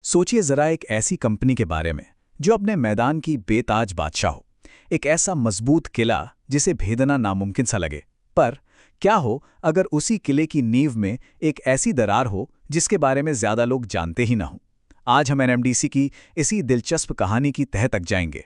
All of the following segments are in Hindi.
सोचिए जरा एक ऐसी कंपनी के बारे में जो अपने मैदान की बेताज बादशाह हो। एक ऐसा मजबूत किला जिसे भेदना नामुमकिन सा लगे। पर क्या हो अगर उसी किले की नींव में एक ऐसी दरार हो जिसके बारे में ज्यादा लोग जानते ही ना हो। आज हम एनएमडीसी की इसी दिलचस्प कहानी की तह तक जाएंगे।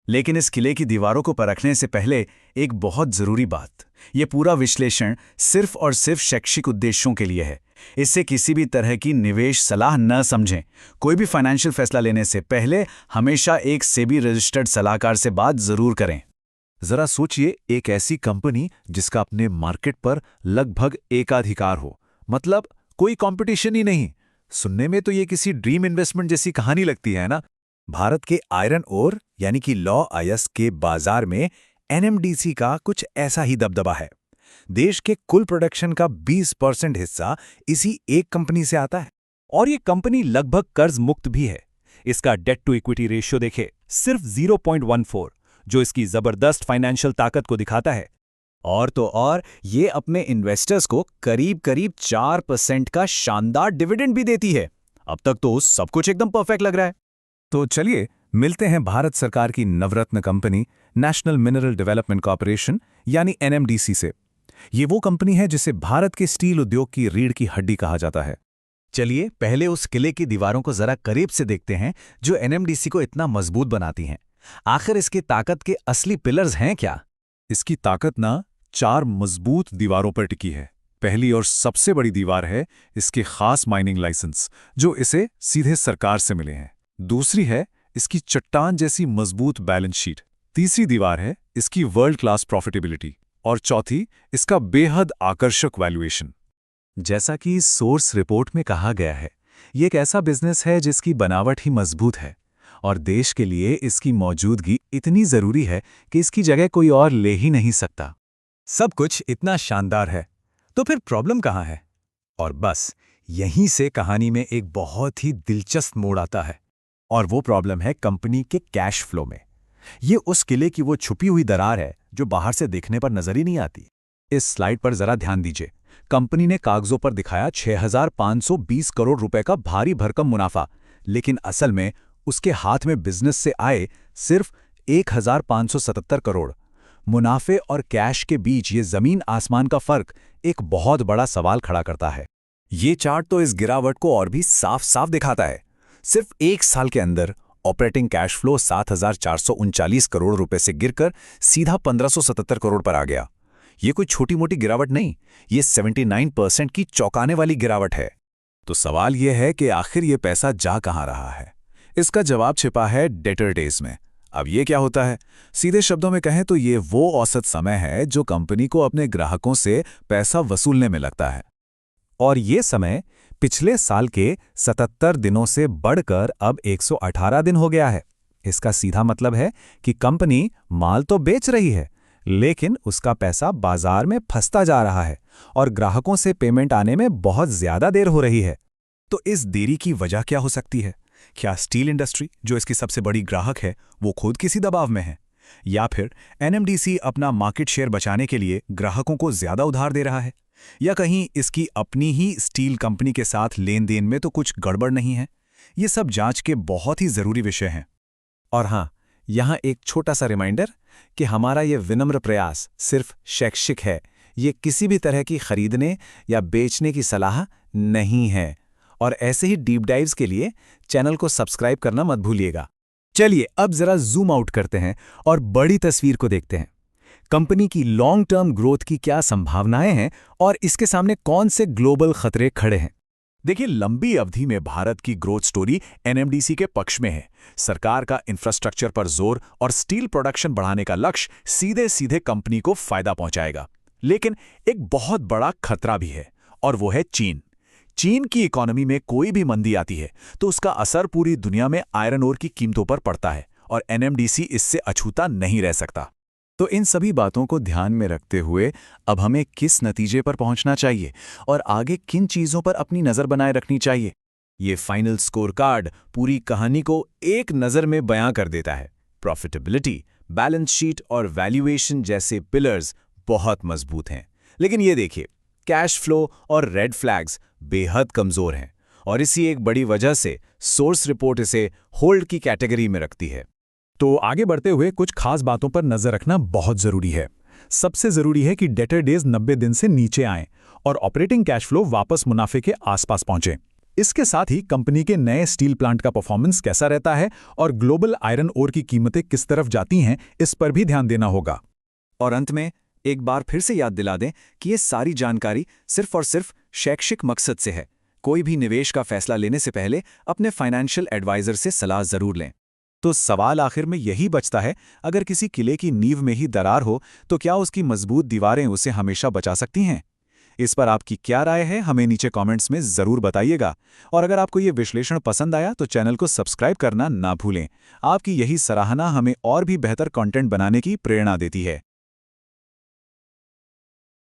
लेकिन इस किले की दीवारों को परखने से पहले एक बहुत जरूरी बात, ये पूरा विश्लेषण सिर्फ और सिर्फ शैक्षिक उद्देश्यों के लिए है। इससे किसी भी तरह की निवेश सलाह न समझें। कोई भी फाइनेंशियल फैसला लेने से पहले हमेशा एक सेबी रजिस्टर्ड सलाहकार से बात जरूर करें। जरा सोचिए, एक ऐसी कंपनी जिसका अपने मार्केट पर लगभग एकाधिकार हो, मतलब कोई कंपटीशन ही नहीं। सुनने में तो ये किसी ड्रीम इन्वेस्टमेंट जैसी कहानी लगती है ना। भारत के आयरन ओर यानी कि लौह अयस्क के बाजार में एनएमडीसी का कुछ ऐसा ही दबदबा है। देश के कुल प्रोडक्शन का 20% हिस्सा इसी एक कंपनी से आता है और ये कंपनी लगभग कर्ज मुक्त भी है। इसका डेट टू इक्विटी रेशियो देखे, सिर्फ 0.14, जो इसकी जबरदस्त फाइनेंशियल ताकत को दिखाता है। और तो और ये अपने इन्वेस्टर्स को करीब करीब 4% का शानदार डिविडेंड भी देती है। अब तक तो सब कुछ एकदम परफेक्ट लग रहा है। तो चलिए मिलते हैं भारत सरकार की Navratna company national mineral development corporation यानी एनएमडीसी से। ये वो कंपनी है जिसे भारत के स्टील उद्योग की रीढ़ की हड्डी कहा जाता है। चलिए पहले उस किले की दीवारों को जरा करीब से देखते हैं जो एनएमडीसी को इतना मजबूत बनाती हैं। आखिर इसकी ताकत के असली पिलर्स हैं क्या? इसकी ताकत ना 4 मजबूत दीवारों पर टिकी है। पहली और सबसे बड़ी दीवार है इसके खास माइनिंग लाइसेंस, जो इसे सीधे सरकार से मिले हैं। दूसरी है इसकी चट्टान जैसी मजबूत बैलेंस शीट। तीसरी दीवार है इसकी वर्ल्ड क्लास प्रॉफिटेबिलिटी और चौथी इसका बेहद आकर्षक वैल्यूएशन। जैसा कि सोर्स रिपोर्ट में कहा गया है, ये एक ऐसा बिजनेस है जिसकी बनावट ही मजबूत है और देश के लिए इसकी मौजूदगी इतनी जरूरी है कि इसकी जगह कोई और ले ही नहीं सकता। सब कुछ इतना शानदार है, तो फिर प्रॉब्लम कहाँ है? और बस यहीं से कहानी में एक बहुत ही दिलचस्प मोड़ आता है, और वो प्रॉब्लम है कंपनी के कैश फ्लो में। ये उस किले की वो छुपी हुई दरार है जो बाहर से देखने पर नजर ही नहीं आती। इस स्लाइड पर जरा ध्यान दीजिए। कंपनी ने कागजों पर दिखाया 6,520 करोड़ रुपए का भारी भरकम मुनाफा, लेकिन असल में उसके हाथ में बिजनेस से आए सिर्फ 1,577 करोड़। मुनाफे और कैश के बीच ये जमीन आसमान का फर्क एक बहुत बड़ा सवाल खड़ा करता है। ये चार्ट तो इस गिरावट को और भी साफ साफ दिखाता है। सिर्फ एक साल के अंदर ऑपरेटिंग कैश फ्लो 7,439 करोड़ रुपए से गिरकर सीधा 1,577 करोड़ पर आ गया। ये कोई छोटी मोटी गिरावट नहीं, ये 79% की चौंकाने वाली गिरावट है। तो सवाल यह है कि आखिर ये पैसा जा कहां रहा है? इसका जवाब छिपा है डेटर डेज में। अब ये क्या होता है? सीधे शब्दों में कहें तो ये वो औसत समय है जो कंपनी को अपने ग्राहकों से पैसा वसूलने में लगता है। और ये समय पिछले साल के 77 दिनों से बढ़कर अब 118 दिन हो गया है। इसका सीधा मतलब है कि कंपनी माल तो बेच रही है, लेकिन उसका पैसा बाजार में फंसता जा रहा है और ग्राहकों से पेमेंट आने में बहुत ज्यादा देर हो रही है। तो इस देरी की वजह क्या हो सकती है? क्या स्टील इंडस्ट्री, जो इसकी सबसे बड़ी ग्राहक है, वो खुद किसी दबाव में है? या फिर एनएमडीसी अपना मार्केट शेयर बचाने के लिए ग्राहकों को ज्यादा उधार दे रहा है? या कहीं इसकी अपनी ही स्टील कंपनी के साथ लेन देन में तो कुछ गड़बड़ नहीं है? ये सब जांच के बहुत ही जरूरी विषय हैं। और हाँ, यहाँ एक छोटा सा रिमाइंडर कि हमारा ये विनम्र प्रयास सिर्फ शैक्षिक है। ये किसी भी तरह की खरीदने या बेचने की सलाह नहीं है। और ऐसे ही डीप डाइव्स के लिए चैनल को सब्सक्राइब करना मत भूलिएगा। चलिए अब जरा जूम आउट करते हैं और बड़ी तस्वीर को देखते हैं। कंपनी की लॉन्ग टर्म ग्रोथ की क्या संभावनाएं हैं और इसके सामने कौन से ग्लोबल खतरे खड़े हैं। देखिए, लंबी अवधि में भारत की ग्रोथ स्टोरी एनएमडीसी के पक्ष में है। सरकार का इंफ्रास्ट्रक्चर पर जोर और स्टील प्रोडक्शन बढ़ाने का लक्ष्य सीधे सीधे कंपनी को फायदा पहुंचाएगा। लेकिन एक बहुत बड़ा खतरा भी है, और वो है चीन। चीन की इकोनॉमी में कोई भी मंदी आती है तो उसका असर पूरी दुनिया में आयरन ओर की कीमतों पर पड़ता है, और एनएमडीसी इससे अछूता नहीं रह सकता। तो इन सभी बातों को ध्यान में रखते हुए अब हमें किस नतीजे पर पहुंचना चाहिए और आगे किन चीजों पर अपनी नजर बनाए रखनी चाहिए? ये फाइनल स्कोर कार्ड पूरी कहानी को एक नज़र में बयां कर देता है। प्रॉफिटेबिलिटी, बैलेंस शीट और वैल्यूएशन जैसे पिलर्स बहुत मजबूत हैं, लेकिन ये देखिए, कैश फ्लो और रेड फ्लैग्स बेहद कमजोर हैं, और इसी एक बड़ी वजह से सोर्स रिपोर्ट इसे होल्ड की कैटेगरी में रखती है। तो आगे बढ़ते हुए कुछ खास बातों पर नजर रखना बहुत जरूरी है। सबसे जरूरी है कि डेटर डेज 90 दिन से नीचे आएं और ऑपरेटिंग कैश फ्लो वापस मुनाफे के आसपास पहुंचे। इसके साथ ही कंपनी के नए स्टील प्लांट का परफॉर्मेंस कैसा रहता है और ग्लोबल आयरन ओर की कीमतें किस तरफ जाती हैं, इस पर भी ध्यान देना होगा। और अंत में एक बार फिर से याद दिला दें कि ये सारी जानकारी सिर्फ और सिर्फ शैक्षिक मकसद से है। कोई भी निवेश का फैसला लेने से पहले अपने फाइनेंशियल एडवाइजर से सलाह जरूर लें। तो सवाल आखिर में यही बचता है, अगर किसी किले की नींव में ही दरार हो तो क्या उसकी मजबूत दीवारें उसे हमेशा बचा सकती हैं? इस पर आपकी क्या राय है, हमें नीचे कमेंट्स में जरूर बताइएगा। और अगर आपको ये विश्लेषण पसंद आया तो चैनल को सब्सक्राइब करना ना भूलें। आपकी यही सराहना हमें और भी बेहतर कंटेंट बनाने की प्रेरणा देती है।